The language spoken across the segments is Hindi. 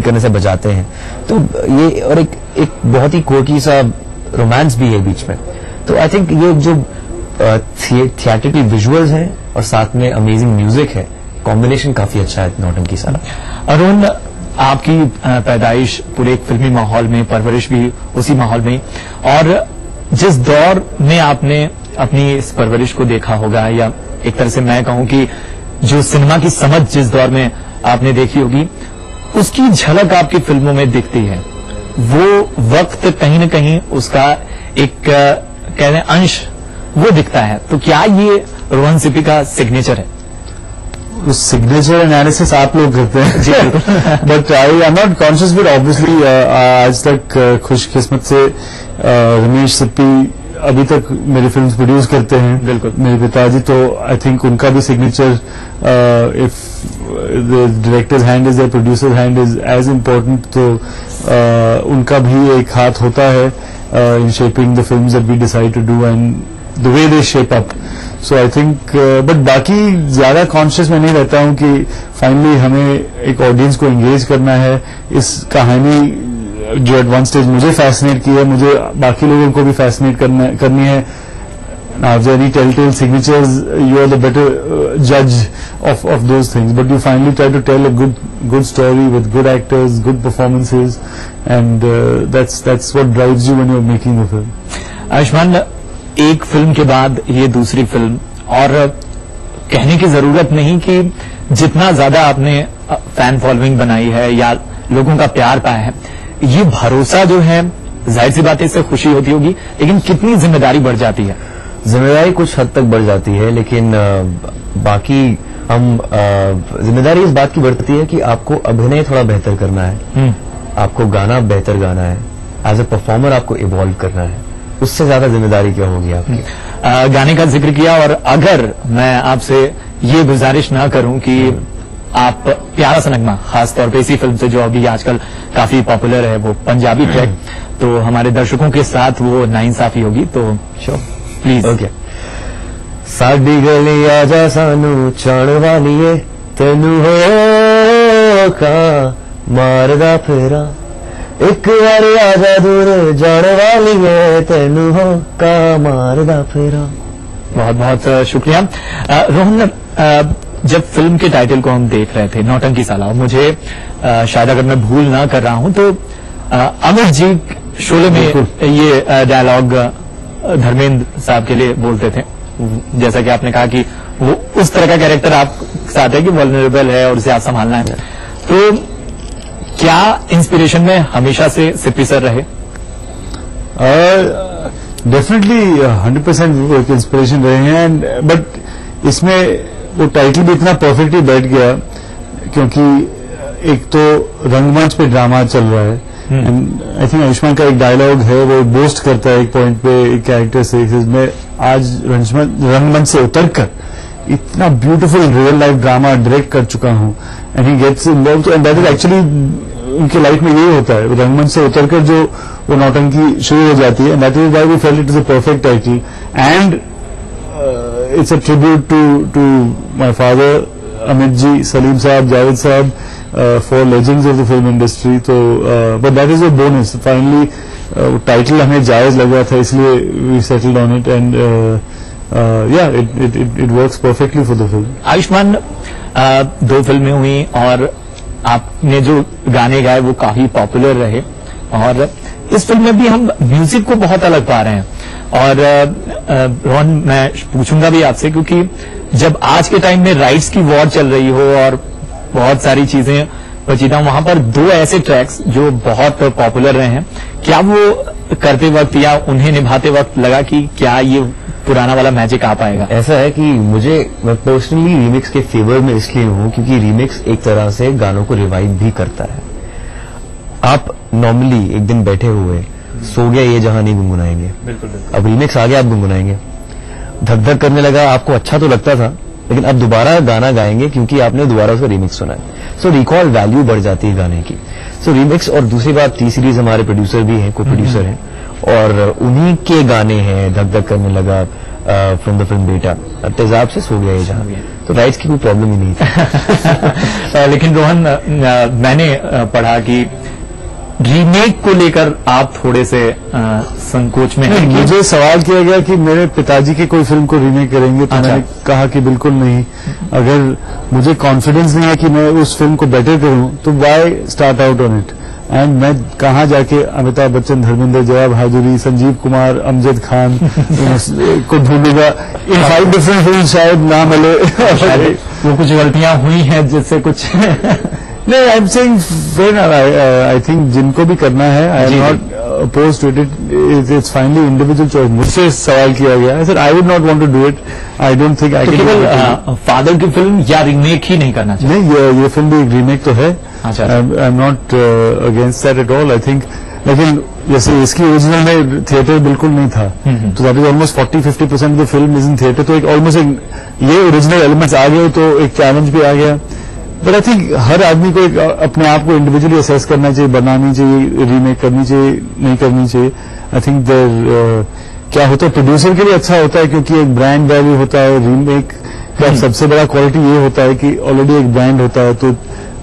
करने से बचाते हैं। तो ये और एक बहुत ही कोकी सा रोमांस भी है बीच में। तो आई थिंक ये जो थिएट्रिकल विजुअल्स हैं और साथ में अमेजिंग म्यूजिक है, कॉम्बिनेशन काफी अच्छा है नौटंकी साला। अरुण, आपकी पैदाइश पूरे एक फिल्मी माहौल में, परवरिश भी उसी माहौल में, और जिस दौर में आपने अपनी इस परवरिश को देखा होगा, या एक तरह से मैं कहूं कि जो सिनेमा की समझ जिस दौर में आपने देखी होगी, उसकी झलक आपकी फिल्मों में दिखती है। वो वक्त कहीं न कहीं उसका एक कहते हैं अंश वो दिखता है। तो क्या ये रोहन सिप्पी का सिग्नेचर है? उस सिग्नेचर एनालिसिस आप लोग करते हैं जी, but I am not conscious, but obviously आज तक खुशकिस्मत से रमेश सिप्पी अभी तक मेरी फिल्म्स प्रोड्यूस करते हैं। बिल्कुल, मेरे पिताजी, तो आई थिंक उनका भी signature, if the director's hand is the producer hand is as important, तो उनका भी एक हाथ होता है in shaping the films that we decide to do and the way they shape up. So I think, but बाकी ज्यादा कॉन्शियस मैं नहीं रहता हूं कि फाइनली हमें एक ऑडियंस को एंगेज करना है। इस कहानी जो एट वन स्टेज मुझे फैसिनेट की है, मुझे बाकी लोगों को भी फैसिनेट करनी है। Now, if there are any telltale signatures, you are the better judge of those things. But you finally try to tell a good story with good actors, good performances, and that's what drives you when you're making a film. Ayushman, एक फिल्म के बाद ये दूसरी फिल्म, और कहने की जरूरत नहीं कि जितना ज्यादा आपने फैन फॉलोइंग बनाई है या लोगों का प्यार पाया है, ये भरोसा जो है, जाहिर सी बात है इससे खुशी होती होगी, लेकिन कितनी जिम्मेदारी बढ़ जाती है? जिम्मेदारी कुछ हद तक बढ़ जाती है, लेकिन बाकी हम जिम्मेदारी इस बात की बढ़ती है कि आपको अभिनय थोड़ा बेहतर करना है, आपको गाना बेहतर गाना है, एज ए परफॉर्मर आपको इवॉल्व करना है। उससे ज्यादा जिम्मेदारी क्या होगी आपकी? गाने का जिक्र किया, और अगर मैं आपसे ये गुजारिश ना करूं कि आप प्यारा सा नगमा, खासतौर पे इसी फिल्म से जो अभी आजकल काफी पॉपुलर है, वो पंजाबी ट्रैक, तो हमारे दर्शकों के साथ वो नाइंसाफी होगी, तो प्लीज। ओके। साडी गली आजा सानू चाण वालीए, तेनू हो का मारदा फेरा, एक बार आजा दूर जाण वालीए, तेनू हो का मारदा फेरा। बहुत बहुत शुक्रिया। रोहन, जब फिल्म के टाइटल को हम देख रहे थे, नौटंकी साला, मुझे शायद अगर मैं भूल ना कर रहा हूं तो अमित जी शोले में ये डायलॉग धर्मेंद्र साहब के लिए बोलते थे, जैसा कि आपने कहा कि वो उस तरह का कैरेक्टर आप साथ है कि वल्नरेबल है और उसे आप संभालना है। तो क्या इंस्पिरेशन में हमेशा से सिप्पी सर रहे? डेफिनेटली 100% इंस्पिरेशन रहे हैं, बट इसमें वो टाइटल भी इतना परफेक्टली बैठ गया क्योंकि एक तो रंगमंच पे ड्रामा चल रहा है, एंड आई थिंक आयुष्मान का एक डायलॉग है, वो बोस्ट करता है एक पॉइंट पे एक कैरेक्टर से, मैं आज रंगमंच से उतरकर इतना beautiful real life drama direct कर चुका हूं, and he gets involve, and that is actually उनकी लाइफ में यही होता है, रंगमंच से उतरकर जो वो नौटंकी शुरू हो जाती है, and that is why we felt it is a perfect title, and it's a tribute to my father, Amit ji, Salim Saab, Javed Saab, for legends of the film industry. So, but that is a bonus. Finally, title हमें जायज लगा था, इसलिए we settled on it, and yeah, it works perfectly for the film. Ayushman, 2 फिल्में हुई और आपने जो गाने गाए वो काफी पॉपुलर रहे, और इस फिल्म में भी हम म्यूजिक को बहुत अलग पा रहे हैं। और रोहन, मैं पूछूंगा भी आपसे, क्योंकि जब आज के टाइम में राइट्स की वॉर चल रही हो और बहुत सारी चीजें बचीता, वहां पर 2 ऐसे ट्रैक्स जो बहुत पॉपुलर रहे हैं, क्या वो करते वक्त या उन्हें निभाते वक्त लगा कि क्या ये पुराना वाला मैजिक आ पाएगा? ऐसा है कि मैं पर्सनली रीमिक्स के फेवर में इसलिए हूं क्योंकि रीमिक्स एक तरह से गानों को रिवाइव भी करता है। आप नॉर्मली एक दिन बैठे हुए सो गया ये जहां नहीं गुनगुनाएंगे, बिल्कुल। अब रीमिक्स आ गया, आप गुनगुनाएंगे, धक धक करने लगा, आपको अच्छा तो लगता था, लेकिन अब दोबारा गाना गाएंगे क्योंकि आपने दोबारा उसका रीमिक्स सुना है। सो रिकॉल वैल्यू बढ़ जाती है गाने की। सो रीमिक्स, और दूसरी बात, टी सीरीज हमारे प्रोड्यूसर भी हैं, को प्रोड्यूसर हैं, और उन्हीं के गाने हैं धक धक करने लगा फ्रॉम द फिल्म बेटा। तेजाब से सो गया ये जहां, तो राइट्स की कोई प्रॉब्लम ही नहीं थी। लेकिन रोहन, मैंने पढ़ा कि रीमेक को लेकर आप थोड़े से संकोच में हैं। मुझे सवाल किया गया कि मेरे पिताजी की कोई फिल्म को रीमेक करेंगे, तो मैंने कहा कि बिल्कुल नहीं। अगर मुझे कॉन्फिडेंस नहीं है कि मैं उस फिल्म को बेटर करूं, तो why start out on it. And मैं कहाँ जाके अमिताभ बच्चन, धर्मेंद्र, जया भादुरी, संजीव कुमार, अमजद खान को ढूंढूंगा। इन 5 डिफरेंट फिल्म शायद ना मिले। वो कुछ गलतियां हुई हैं जिससे कुछ नहीं, I am saying I think जिनको भी करना है, I am not oppose to it, it's finally individual choice. मुझसे सवाल किया गया, sir I would not want to do it, I don't think I can. केवल फादर की फिल्म या रीमेक ही नहीं करना चाहिए? नहीं, ये फिल्म भी एक रीमेक तो है। I am not against that at all. I think, लेकिन जैसे इसकी ओरिजिनल में थिएटर बिल्कुल नहीं था, तो that is almost 40-50% of the film is in theatre. तो एक ऑलमोस्ट ये ओरिजिनल एलिमेंट्स आ गए, तो एक चैलेंज भी आ गया। बट आई थिंक हर आदमी को एक अपने आप को इंडिविजुअली असेस करना चाहिए, बनानी चाहिए, रीमेक करनी चाहिए, नहीं करनी चाहिए। आई थिंक देयर क्या होता है, प्रोड्यूसर के लिए अच्छा होता है क्योंकि एक ब्रांड वैल्यू होता है। रीमेक का सबसे बड़ा क्वालिटी ये होता है कि ऑलरेडी एक ब्रांड होता है, तो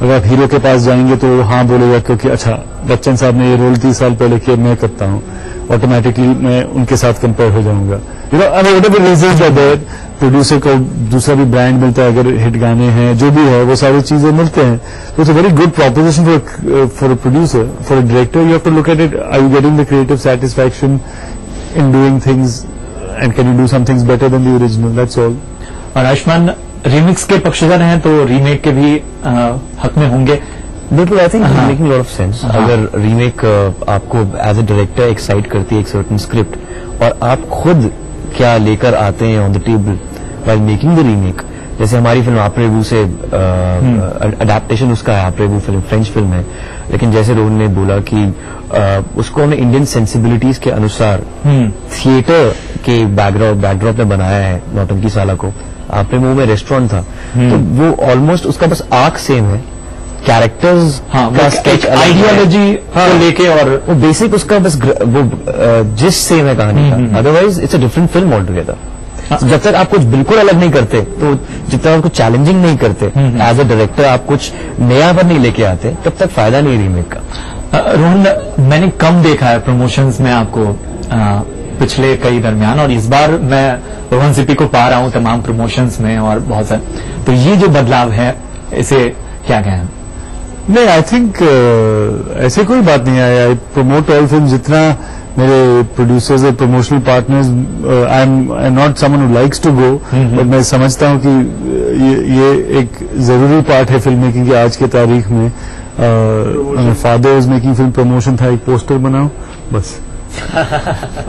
अगर आप हीरो के पास जाएंगे तो वो हाँ बोलेगा क्योंकि अच्छा बच्चन साहब ने ये रोल 30 साल पहले किया, मैं करता हूँ, ऑटोमेटिकली मैं उनके साथ कंपेयर हो जाऊंगा। You know, I whatever reasons are there, producer को दूसरा भी ब्रांड मिलता है, अगर हिट गाने हैं, जो भी है, वो सारी चीजें मिलते हैं। तो it's a very good proposition for a producer, for a director. You have to look at it, are you getting the creative satisfaction in doing things, and can you do some things better than the original, that's all. और आयुष्मान रीमिक्स के पक्षधर हैं, तो रीमेक के भी हक में होंगे। बिल्कुल, I think making lot of sense. अगर रीमेक आपको एज अ डायरेक्टर एक्साइट करती है एक सर्टेन स्क्रिप्ट, और आप खुद क्या लेकर आते हैं on the table while making the remake. जैसे हमारी फिल्म आपरेबू से अडेप्टेशन उसका है, आपरेबू फिल्म फ्रेंच फिल्म है, लेकिन जैसे रोहन ने बोला कि उसको हमने इंडियन सेंसिबिलिटीज के अनुसार थिएटर के बैकड्रॉप में बनाया है। नौटंकी साला को आपरेबू में रेस्टोरेंट था, तो वो ऑलमोस्ट उसका बस आर्क सेम है, कैरेक्टर्स का स्केच आइडियोलॉजी को लेके, और वो बेसिक उसका बस वो जिस सेम है कहानी का। Otherwise it's a different film all together. जब तक आप कुछ बिल्कुल अलग नहीं करते, तो जब तक आप कुछ चैलेंजिंग नहीं करते एज अ डायरेक्टर, आप कुछ नया पर नहीं लेके आते, तब तक फायदा नहीं रीमेक का। रोहन, मैंने कम देखा है प्रमोशंस में आपको पिछले कई दरमियान, और इस बार मैं रोहन सिप्पी को पा रहा हूं तमाम प्रमोशंस में और बहुत सारे। तो ये जो बदलाव है, इसे क्या कहें? नहीं, आई थिंक ऐसे कोई बात नहीं है। आई प्रमोट ऑल फिल्म, जितना मेरे प्रोड्यूसर्स और promotional partners, I am not someone who likes to go, but मैं समझता हूं कि ये एक जरूरी पार्ट है फिल्म मेकिंग की आज के तारीख में। Father was making film promotion था, एक पोस्टर बनाओ बस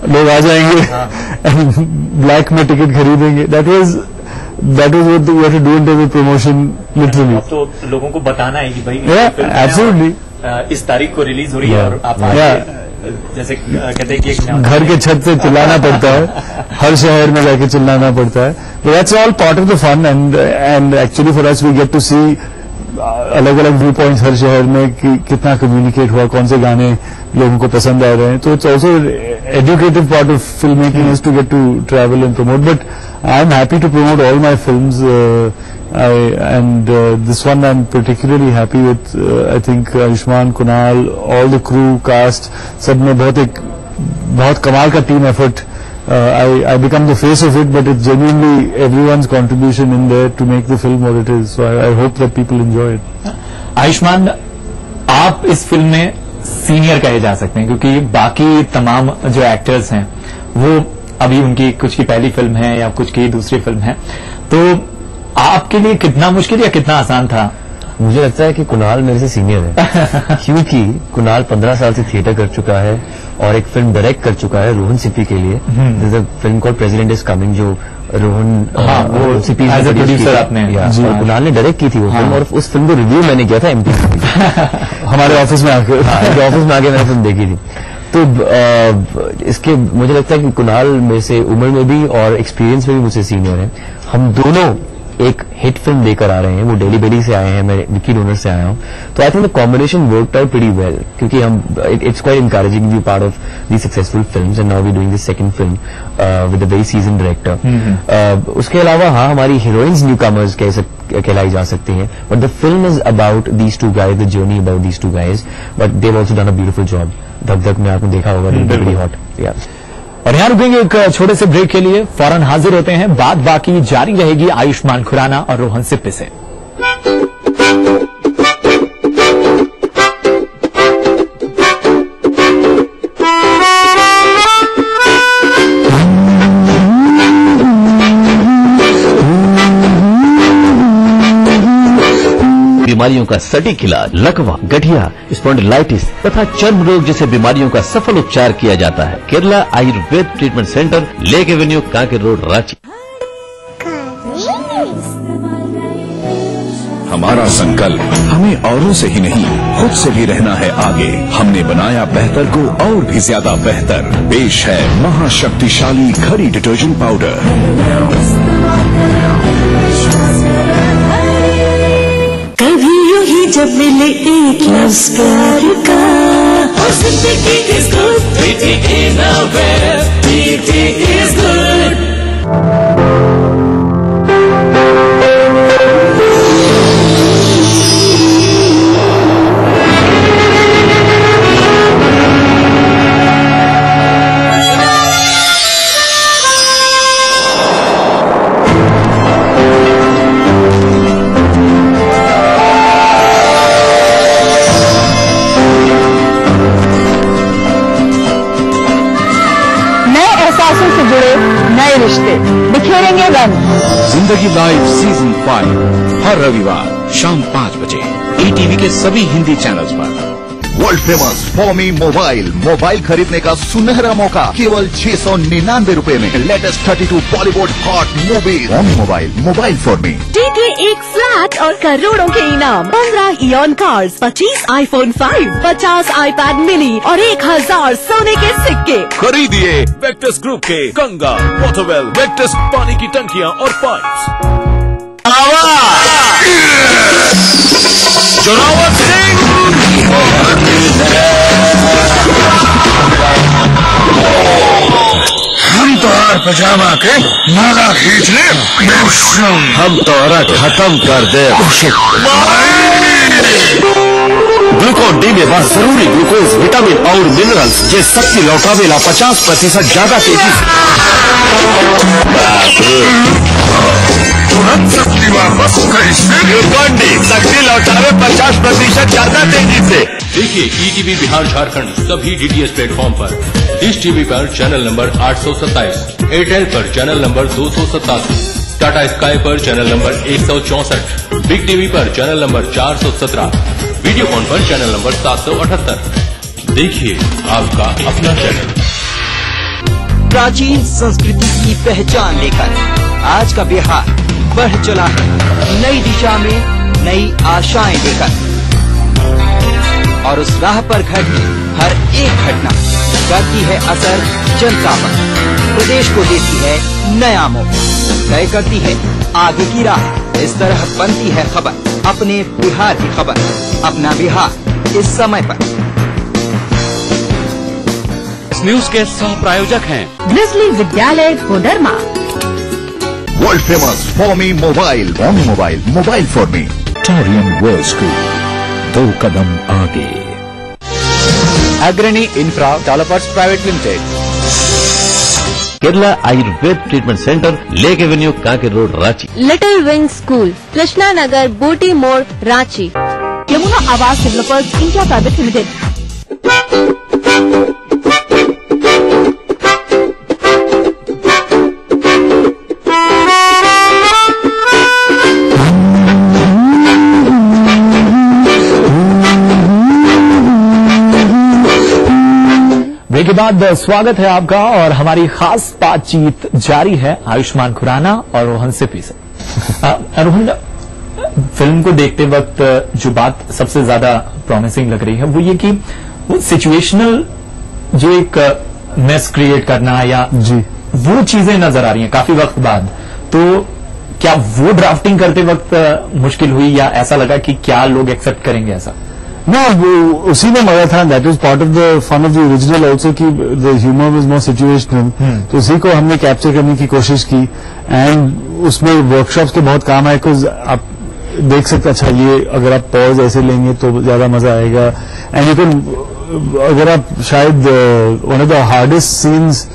लोग आ जाएंगे, ब्लैक में टिकट खरीदेंगे। That was what you have to do in terms of promotion, literally. अब तो लोगों को बताना है कि भाई absolutely इस तारीख को रिलीज हो रही है, और आप जैसे कहते हैं कि घर के छत से चिल्लाना पड़ता है, हर शहर में जाके चिल्लाना पड़ता है। That's all part of the fun, and actually for us we get to see अलग अलग व्यू पॉइंट्स हर शहर में कि कितना कम्युनिकेट हुआ, कौन से गाने लोगों को पसंद आ रहे हैं। तो it's also educative part of film making is to get to travel and promote. But I am happy to promote all my films, and this one I'm particularly happy with. I think Ayushman, Kunal, all the crew, cast, सब में बहुत कमाल का team effort. I become the face of it, but it's genuinely everyone's contribution in there to make the film what it is. So I hope that people enjoy it. Ayushman, आप इस फिल्म में सीनियर कहे जा सकते हैं, क्योंकि बाकी तमाम जो एक्टर्स हैं वो अभी उनकी कुछ की पहली फिल्म है या कुछ की दूसरी फिल्म है। तो आपके लिए कितना मुश्किल या कितना आसान था? मुझे लगता है कि कुणाल मेरे से सीनियर है क्योंकि कुणाल 15 साल से थिएटर कर चुका है और एक फिल्म डायरेक्ट कर चुका है रोहन सिप्पी के लिए। This is a film called President is coming, जो Rohan Sippy as a producer आपने, और कुणाल ने डायरेक्ट की थी वो फिल्म, और उस फिल्म को रिव्यू मैंने किया था एमटीवी हमारे ऑफिस में आके मैंने फिल्म देखी थी। तो इसके मुझे लगता है कि कुणाल में से उम्र में भी और एक्सपीरियंस में भी मुझसे सीनियर है। हम दोनों एक हिट फिल्म देकर आ रहे हैं, वो डेली बेली से आए हैं, मैं विकी डोनर से आया हूं, तो I think the combination worked out pretty well, क्योंकि हम it's quite encouraging to be part of the successful films and now we doing this second film with a very seasoned director. उसके अलावा हाँ, हमारी हीरोइंस न्यू कमर्स कहलाई जा सकती हैं, but the film is about these two guys, the journey about these two guys, but they have also done a beautiful job. धक धक में आपने देखा होगा, वेरी हॉट। और यहां रुकेंगे एक छोटे से ब्रेक के लिए, फौरन हाजिर होते हैं, बात बाकी जारी रहेगी आयुष्मान खुराना और रोहन सिप्पी से। बीमारियों का सटीक इलाज, लकवा, गठिया, स्पॉन्डिलाइटिस तथा चर्म रोग जैसे बीमारियों का सफल उपचार किया जाता है। Kerala Ayurveda treatment centre, lake avenue, Kanker road, Ranchi. हमारा संकल्प हमें औरों से ही नहीं, खुद से भी रहना है आगे। हमने बनाया बेहतर को और भी ज्यादा बेहतर। पेश है महाशक्तिशाली खरी डिटर्जेंट पाउडर। कभी यूं ही जब मिले एक लफ्ज़ प्यार का, और जिंदगी is good, beauty is nowhere, beauty is good। से जुड़े नए रिश्ते बिखेरेंगे रंग। जिंदगी लाइव सीजन 5 हर रविवार शाम 5 बजे ETV के सभी हिंदी चैनल्स पर। वर्ल्ड फेमस फॉमी मोबाइल खरीदने का सुनहरा मौका केवल 699 रुपए में। Latest 32 Bollywood hot movies. Foamy mobile for मी। जीते एक फ्लैट और करोड़ों के इनाम, 15 ion cars, 25 iPhone 5, 50 iPad mini और 1000 सोने के सिक्के। खरीदिए वेक्टस ग्रुप के गंगा, वॉटरवेल, वेक्टस पानी की टंकियां और पाइप्स। जोरावर सिंह हम तोहर पजामा के नाला खींच ले, हम तोहरा खत्म कर दे। ग्लूकोन डी में बा जरूरी ग्लूकोज, विटामिन और मिनरल्स जे शक्ति लौटावेला 50% ज्यादा तेजी तुरंत शक्ति वापस कैसे? ग्लूकोन डी शक्ति लौटावे 50% ज्यादा तेजी से। देखिए ETV बिहार झारखंड सभी DTH प्लेटफॉर्म पर, डिश टीवी पर चैनल नंबर 827, एयरटेल पर चैनल नंबर 287, टाटा स्काई पर चैनल नंबर 164, बिग टीवी पर चैनल नंबर 417, वीडियोकॉन पर चैनल नंबर 778। देखिए आपका अपना चैनल। प्राचीन संस्कृति की पहचान लेकर आज का बिहार बढ़ चला है नई दिशा में, नई आशाएं लेकर। और उस राह पर घटती हर एक घटना करती है असर जनता पर, प्रदेश को देती है नया मोड़, तय करती है आगे की राह। इस तरह बनती है खबर, अपने बिहार की खबर, अपना बिहार इस समय पर। इस न्यूज के सह प्रायोजक हैं Grizzly Vidyalaya Koderma. World famous फॉमी मोबाइल फॉर मी। टोरियन वर्ल्ड स्कूल, 2 कदम आगे। Agrani infra developers private limited. Kerala Ayurveda treatment centre, lake avenue, Kanker road, Ranchi. Little wing school, Krishna Nagar, Booti Mor, Ranchi. Yamuna Awas developers India private limited. Break के बाद स्वागत है आपका और हमारी खास बातचीत जारी है आयुष्मान खुराना और रोहन सिप्पी से। रोहन, फिल्म को देखते वक्त जो बात सबसे ज्यादा प्रॉमिसिंग लग रही है वो ये कि वो सिचुएशनल जो एक मेस क्रिएट करना या जी वो चीजें नजर आ रही हैं काफी वक्त बाद। तो क्या वो ड्राफ्टिंग करते वक्त मुश्किल हुई या ऐसा लगा कि क्या लोग एक्सेप्ट करेंगे ऐसा? No, उसी में मजा था. That was part of the fun of the original also कि the humour was more situational. तो उसी को हमने कैप्चर करने की कोशिश की एंड उसमें वर्कशॉप्स के बहुत काम आए. बिकॉज आप देख सकते, अच्छा ये अगर आप पॉज ऐसे लेंगे तो ज्यादा मजा आएगा. एंड यू कैन, अगर आप शायद one of the hardest scenes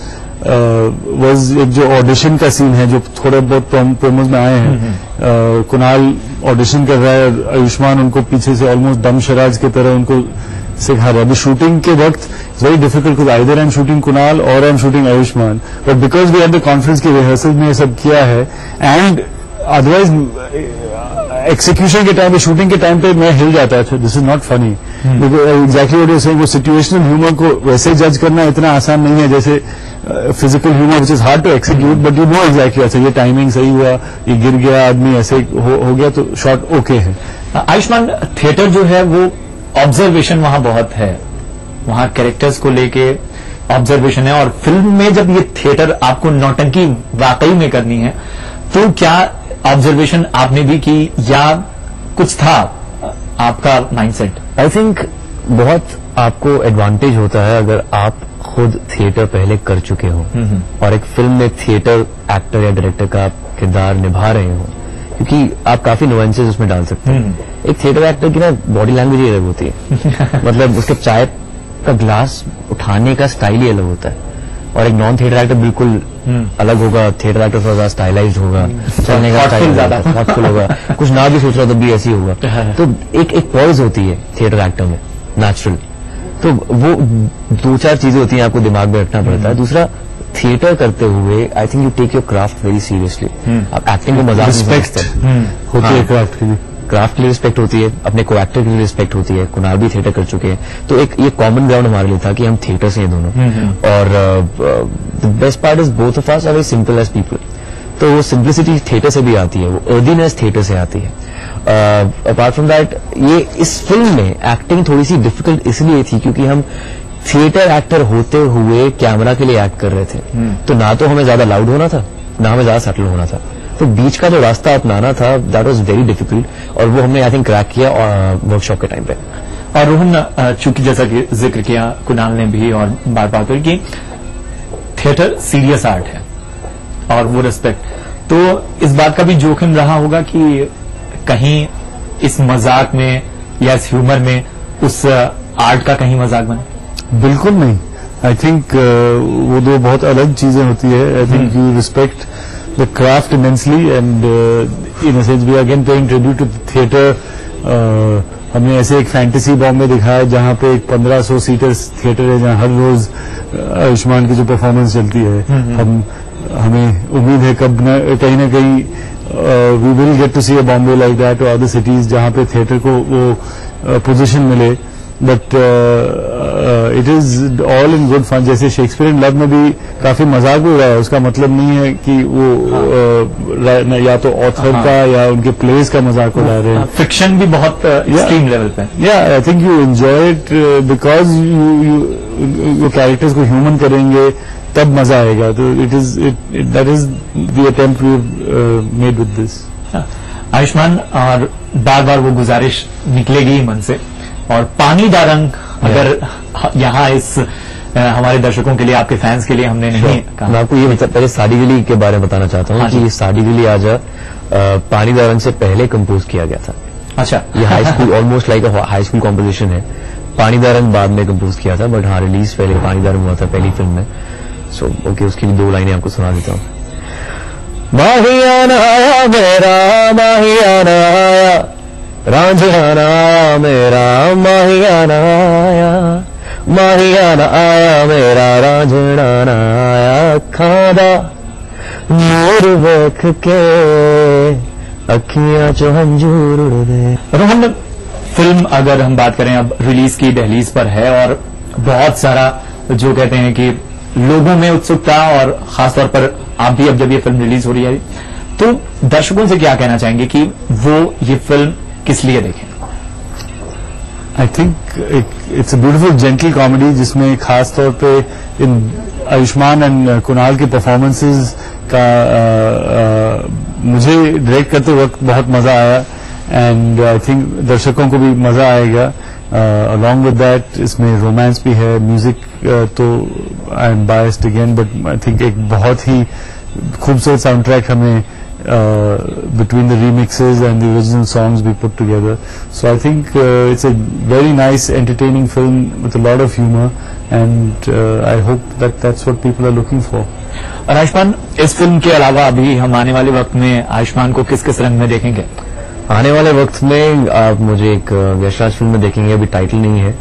was एक जो ऑडिशन का सीन है जो थोड़े बहुत प्रोमोज में आए हैं. कुणाल ऑडिशन कर रहा है और आयुष्मान उनको पीछे से ऑलमोस्ट दम शराज की तरह उनको सिखा रहा है. अभी शूटिंग के वक्त it's very difficult because either I am shooting Kunal और I am shooting Ayushmann. But because we had the conference की रिहर्सल में ये सब किया है एंड अदरवाइज एक्सिक्यूशन के टाइम पे, शूटिंग के टाइम पे मैं हिल जाता था. This is not funny. Exactly what you saying, वो सिचुएशनल ह्यूमर को वैसे जज करना इतना आसान नहीं है जैसे physical humour which is hard to execute. But you know exactly, अच्छा ये टाइमिंग सही हुआ, ये गिर गया आदमी, ऐसे हो गया तो शॉट ओके है. आयुष्मान, थिएटर जो है वो ऑब्जर्वेशन वहां बहुत है, वहां कैरेक्टर्स को लेके ऑब्जर्वेशन है. और फिल्म में जब ये थिएटर आपको नौटंकी वाकई में करनी है तो क्या ऑब्जर्वेशन आपने भी की या कुछ था आपका माइंडसेट? आई थिंक बहुत आपको एडवांटेज होता है अगर आप खुद थिएटर पहले कर चुके हो और एक फिल्म में थिएटर एक्टर या डायरेक्टर का आप किरदार निभा रहे हो, क्योंकि आप काफी नुएंसेस उसमें डाल सकते हैं. एक थिएटर एक्टर की ना बॉडी लैंग्वेज ही अलग होती है. मतलब उसके चाय का ग्लास उठाने का स्टाइल ही अलग होता है. और एक नॉन थिएटर एक्टर बिल्कुल अलग होगा. थिएटर एक्टर थोड़ा स्टाइलाइज्ड होगा, चलने का स्टाइल ज्यादा थॉटफुल होगा, कुछ ना भी सोच रहा तो भी ऐसी होगा. तो एक पॉइज होती है थिएटर एक्टर में नेचुरल. तो वो दो चार चीजें होती हैं आपको दिमाग में रखना पड़ता है. दूसरा, थिएटर करते हुए I think you take your craft very seriously. आप एक्टिंग को मजाक रिस्पेक्ट होती है क्राफ्ट की. क्राफ्ट के लिए रिस्पेक्ट होती है, अपने को एक्टर के लिए रिस्पेक्ट होती है. कुणाल भी थिएटर कर चुके हैं तो एक ये कॉमन ग्राउंड हमारे लिए था कि हम थिएटर से हैं दोनों. और the best part is both of us are very simple as people. तो वो सिंप्लिसिटी थिएटर से भी आती है, वो अर्दीनेस थिएटर से आती है. अपार्ट फ्रॉम दैट, ये इस फिल्म में एक्टिंग थोड़ी सी डिफिकल्ट इसलिए थी क्योंकि हम थिएटर एक्टर होते हुए कैमरा के लिए एक्ट कर रहे थे. तो ना तो हमें ज्यादा लाउड होना था, ना हमें ज्यादा सटल होना था. तो बीच का जो रास्ता अपनाना था दैट वाज वेरी डिफिकल्ट और वो हमने आई थिंक क्रैक किया वर्कशॉप के टाइम पे. और रोहन, चूंकि जैसा कि जिक्र किया कुणाल ने भी और बार बार कर कि थिएटर सीरियस आर्ट है और वो रिस्पेक्ट, तो इस बात का भी जोखिम रहा होगा कि कहीं इस मजाक में या इस ह्यूमर में उस आर्ट का कहीं मजाक बने? बिल्कुल नहीं. आई थिंक वो दो बहुत अलग चीजें होती है. I think you respect the craft immensely and in a sense we are again paying tribute to theatre. हमने ऐसे एक फैंटेसी बॉम्बे दिखाया जहां पे एक 1500 सीटर थिएटर है जहां हर रोज आयुष्मान की जो परफॉर्मेंस चलती है. हमें उम्मीद है कब कहीं ना कहीं we will get to see a Bombay like that or other cities जहाँ पे थिएटर को वो पोजीशन मिले. But it is all in good fun. जैसे शेक्सपियर लव में भी काफी मजाक भी हुआ है. उसका मतलब नहीं है कि वो या तो ऑथर का या उनके प्लेस का मजाक उड़ा रहे हैं. फिक्शन भी बहुत एक्सट्रीम लेवल पे. या I think you enjoy it because you characters को ह्यूमन करेंगे तब मजा आएगा. तो it is that is the attempt we made with this. Ayushmann, और बार बार वो गुजारिश निकलेगी ही मन से, और पानी दा रंग अगर यहाँ इस हमारे दर्शकों के लिए, आपके फैंस के लिए हमने नहीं कहा. मैं आपको ये पहले साड़ी दिली के बारे में बताना चाहता हूँ कि साड़ी दिली आज पानी दा रंग से पहले कंपोज किया गया था. अच्छा. ये high school almost like high school composition है. पानी दा रंग बाद में कंपोज किया था, बट हाँ रिलीज पहले पानी दा रंग हुआ था पहली फिल्म में. सो ओके, उसकी भी 2 लाइनें आपको सुना देता हूँ. माहियाना आया मेरा, माहियाना आया, रांझाना आया मेरा, माहियाना आया, माहियाना आया मेरा, रांझाना आया, खादा मोर वेख के अखियां चो हंजूर उड़ दे. रोहन, फिल्म अगर हम बात करें अब रिलीज की दहलीज पर है और बहुत सारा जो कहते हैं कि लोगों में उत्सुकता, और खासतौर पर आप भी अब जब ये फिल्म रिलीज हो रही है तो दर्शकों से क्या कहना चाहेंगे कि वो ये फिल्म किस लिए देखें? I think it's a beautiful gentle comedy जिसमें खास तौर पे इन आयुष्मान एंड कुणाल की परफॉर्मेंसेस का मुझे डायरेक्ट करते वक्त बहुत मजा आया एंड आई थिंक दर्शकों को भी मजा आएगा। अलॉन्ग विद दैट इसमें रोमांस भी है, म्यूजिक तो I am biased again but I think एक बहुत ही खूबसूरत साउंड ट्रैक हमें between the remixes and the original songs we put together. So I think it's a very nice, entertaining film with a lot of humor, and I hope that that's what people are looking for. और आयुष्मान, इस फिल्म के अलावा अभी हम आने वाले वक्त में आयुष्मान को किस किस रंग में देखेंगे? आने वाले वक्त में आप मुझे एक यशराज फिल्म में देखेंगे, अभी टाइटल नहीं है,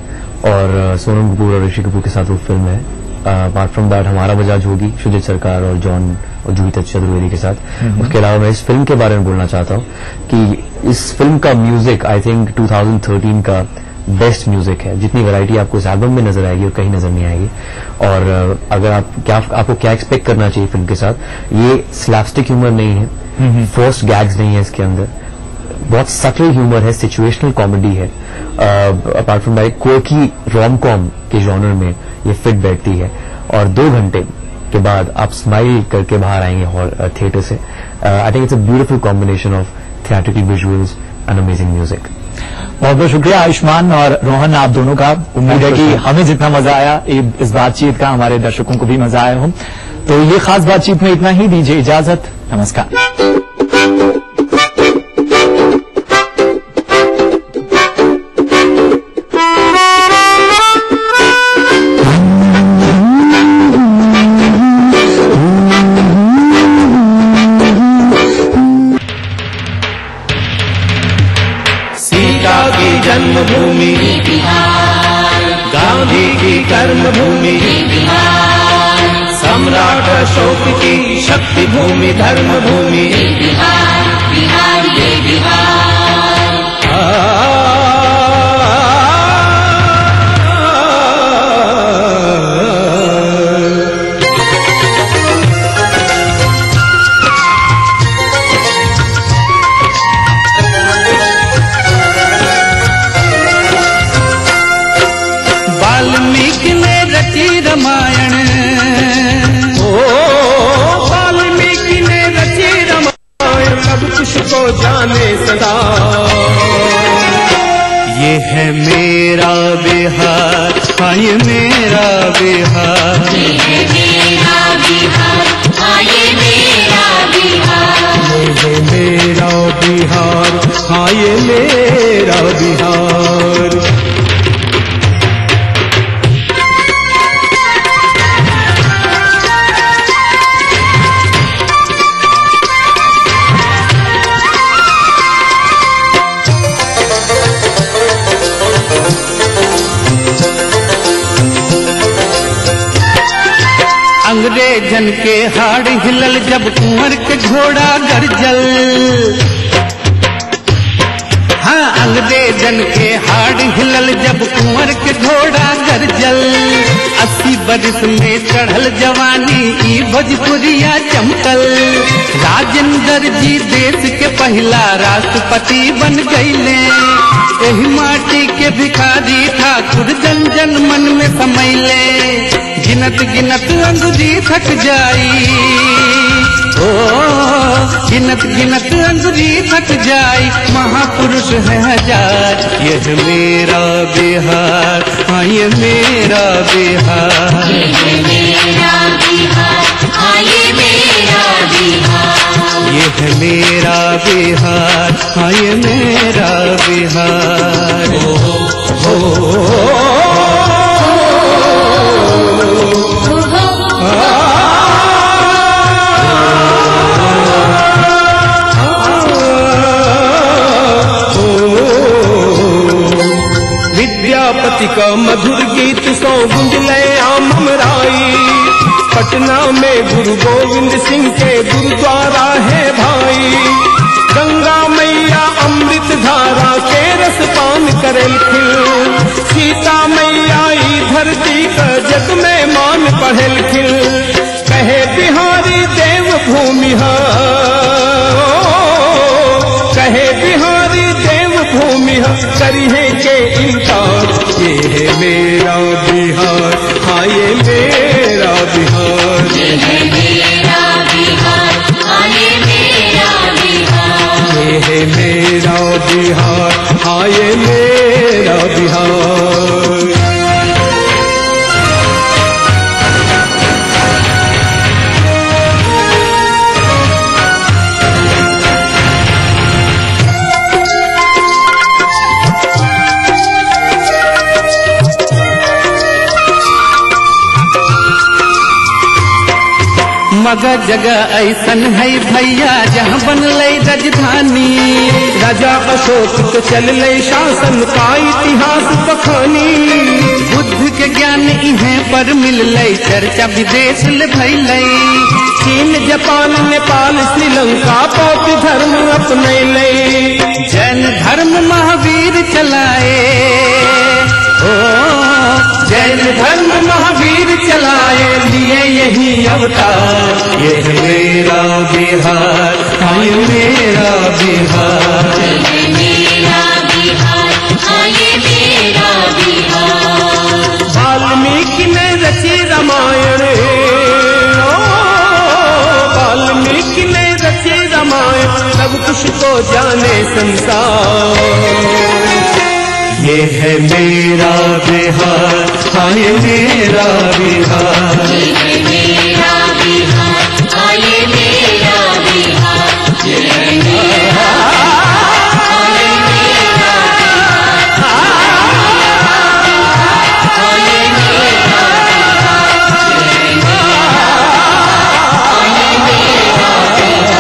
और सोनम कपूर और ऋषि कपूर के साथ वो फिल्म है। अपार्ट फ्रॉम दैट हमारा बजाज होगी सुजीत सरकार और जॉन और जूही चतुर्वेदी के साथ। उसके अलावा मैं इस फिल्म के बारे में बोलना चाहता हूँ कि इस फिल्म का म्यूजिक आई थिंक 2013 का बेस्ट म्यूजिक है। जितनी वैरायटी आपको इस एल्बम में नजर आएगी और कहीं नजर नहीं आएगी। और अगर आपको क्या एक्सपेक्ट करना चाहिए फिल्म के साथ, ये स्लैपस्टिक ह्यूमर नहीं है, फोर्स्ड गैग्स नहीं है इसके अंदर, बहुत सटल ह्यूमर है, सिचुएशनल कॉमेडी है। अपार्ट फ्रॉम दैट कोकी रोम कॉम के जॉनर में ये फिट बैठती है, और 2 घंटे के बाद आप स्माइल करके बाहर आएंगे थिएटर से। I think it's a beautiful combination of theatrical visuals and amazing music. बहुत बहुत शुक्रिया आयुष्मान और रोहन, आप दोनों का। उम्मीद है कि हमें जितना मजा आया इस बातचीत का हमारे दर्शकों को भी मजा आया हो। तो ये खास बातचीत में इतना ही, दीजिए इजाजत, नमस्कार। जन्मभूमि बिहार, गांधी की कर्मभूमि बिहार, सम्राट अशोक की शक्ति भूमि धर्म भूमि बिहार, बिहार ये बिहार। वाल्मीकि ने रची रामायण, वाल्मीकि ने रची रामायण, सब कुछ को जाने सदा। ये है मेरा बिहार, हाँ ये मेरा बिहार, ये है मेरा बिहार, हाँ ये मेरा बिहार, ये है मेरा बिहार, हाँ ये मेरा बिहार। अंग्रेजन के हाड़ हिलल जब कुंवर के घोड़ा गरजल, हाँ अंग्रेजन के हाड़ हिलल जब कुंवर के घोड़ा गरजल। 80 बरस में चढ़ल जवानी ई भोजपुरिया चमकल। राजेंद्र जी देश के पहला राष्ट्रपति बन गईले। एही माटी के भिखारी ठाकुर जन जन मन में समैले। गिनत गिनत अंगुरी थक जाई, ओ गिनत गिनत अंगुरी थक जाई, महापुरुष है हजार। ये है मेरा बिहार, हाँ ये मेरा बिहार, ये है मेरा बिहार, हाँ ये मेरा बिहार, ये है मेरा बिहार, हाँ ये मेरा बिहार। विद्यापति का मधुर गीत सौ गुंजले आम हमराई। पटना में गुरु गोविंद सिंह के गुरुद्वारा है भाई। गंगा मैया अमृत धारा के रस पान करेल खिल। सीता मैया ई धरती का जग में मान पढ़ेल खिल। कहे बिहारी देव भूमि कहे बिहारी देव भूमि करी है के इनकार। ये है मेरा बिहार, हाँ ये मेरा बिहार, ये है मेरा बिहार, हाँ ये मेरा ये मेरा बिहार। मगर जगह ऐसन है भैया जहाँ बनल राजधानी, राजा अशोक के चल शासन का इतिहास बखानी। बुद्ध के ज्ञान इहे पर मिल चर्चा विदेश ले भैल। चीन जापान नेपाल श्रीलंका बौद्ध धर्म अपनैले। जैन धर्म महावीर चलाए, ओ जैन धर्म महावीर चलाए, लिए यही अवतार। ये है मेरा बिहार, हाँ ये मेरा बिहार, ये मेरा बिहार, हाँ ये मेरा बिहार। वाल्मीकि ने रची रामायण, वाल्मीकि ने रची रामायण, सब कुछ को जाने संसार। ये है मेरा बिहार, हाँ ये मेरा बिहार, ये है मेरा बिहार, हाँ ये मेरा बिहार, ये है मेरा, हाँ ये मेरा बिहार, हाँ ये मेरा बिहार,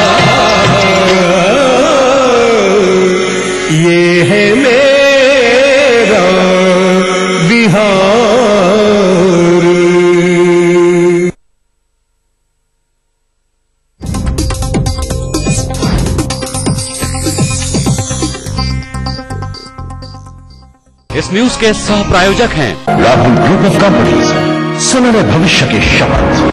ये है मेरा इस न्यूज के सह प्रायोजक हैं राहुल ग्रुप ऑफ कंपनीज, सुनहरे भविष्य के शपथ।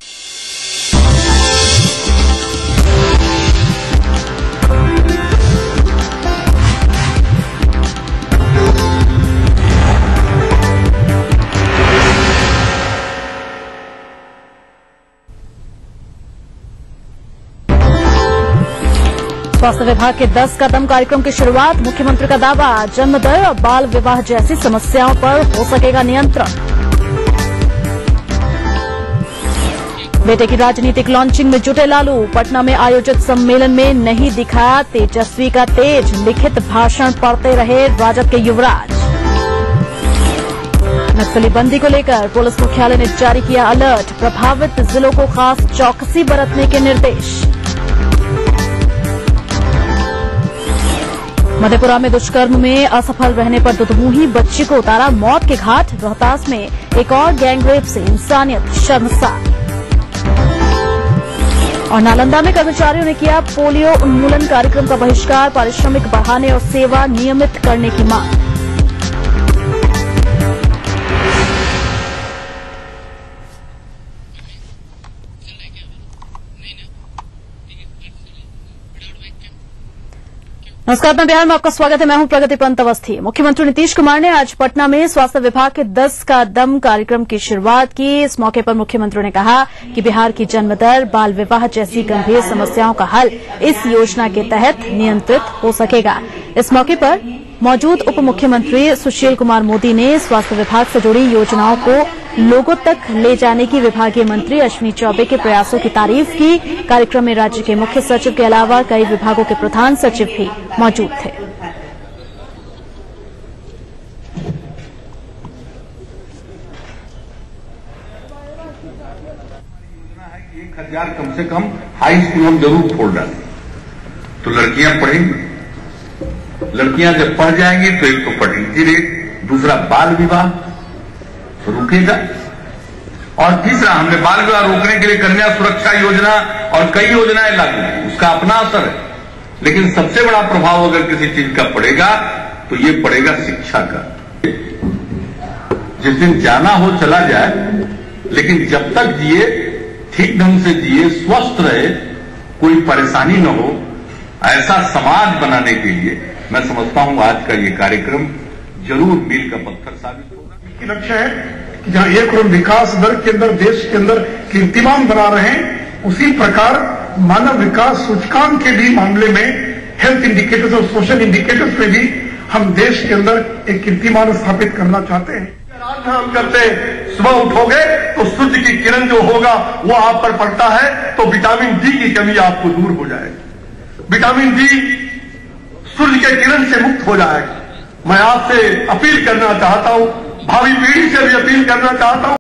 स्वास्थ्य विभाग के 10 कदम कार्यक्रम की शुरुआत। मुख्यमंत्री का दावा, जन्म दर और बाल विवाह जैसी समस्याओं पर हो सकेगा नियंत्रण। बेटे की राजनीतिक लॉन्चिंग में जुटे लालू, पटना में आयोजित सम्मेलन में नहीं दिखा तेजस्वी का तेज, लिखित भाषण पढ़ते रहे राजद के युवराज। नक्सली बंदी को लेकर पुलिस मुख्यालय ने जारी किया अलर्ट, प्रभावित जिलों को खास चौकसी बरतने के निर्देश। मधेपुरा में दुष्कर्म में असफल रहने पर दुधमुही बच्ची को उतारा मौत के घाट। रोहतास में एक और गैंगरेप से इंसानियत शर्मसार। और नालंदा में कर्मचारियों ने किया पोलियो उन्मूलन कार्यक्रम का बहिष्कार, पारिश्रमिक बढ़ाने और सेवा नियमित करने की मांग। नमस्कार, मैं बिहार में आपका स्वागत है। मैं हूं प्रगति पंत अवस्थी। मुख्यमंत्री नीतीश कुमार ने आज पटना में स्वास्थ्य विभाग के 10 कदम कार्यक्रम की शुरुआत की। इस मौके पर मुख्यमंत्री ने कहा कि बिहार की जन्म दर, बाल विवाह जैसी गंभीर समस्याओं का हल इस योजना के तहत नियंत्रित हो सकेगा। इस मौके पर मौजूद उप मुख्यमंत्री सुशील कुमार मोदी ने स्वास्थ्य विभाग से जुड़ी योजनाओं को लोगों तक ले जाने की विभागीय मंत्री अश्विनी चौबे के प्रयासों की तारीफ की। कार्यक्रम में राज्य के मुख्य सचिव के अलावा कई विभागों के प्रधान सचिव भी मौजूद थे। 1000 कम से कम हाई स्कूल हम जरूर खोल डालें, तो लड़कियां पढ़ेंगी। लड़कियां जब पढ़ जाएंगी तो एक तो फर्टिलिटी रेट, दूसरा बाल विवाह रुकेगा, और तीसरा हमने बाल विवाह रोकने के लिए कन्या सुरक्षा योजना और कई योजनाएं लागू की, उसका अपना असर है। लेकिन सबसे बड़ा प्रभाव अगर किसी चीज का पड़ेगा तो ये पड़ेगा शिक्षा का। जिस दिन जाना हो चला जाए, लेकिन जब तक जिए ठीक ढंग से जिए, स्वस्थ रहे, कोई परेशानी न हो, ऐसा समाज बनाने के लिए मैं समझता हूं आज का ये कार्यक्रम जरूर मील का पत्थर साबित होगा। लक्ष्य है कि जहां 1 करोड़ विकास दर के अंदर देश के अंदर कीर्तिमान बना रहे हैं, उसी प्रकार मानव विकास सूचकांक के भी मामले में हेल्थ इंडिकेटर्स और सोशल इंडिकेटर्स पे भी हम देश के अंदर एक कीर्तिमान स्थापित करना चाहते हैं। आराधना हम करते हैं, सुबह उठोगे तो सूर्य की किरण जो होगा वो आप पर पड़ता है तो विटामिन डी की कमी आपको दूर हो जाएगी। विटामिन डी सूर्य के किरण से मुक्त हो जाएगा। मैं आपसे अपील करना चाहता हूं, भावी पीढ़ी से भी अपील करना चाहता हूं।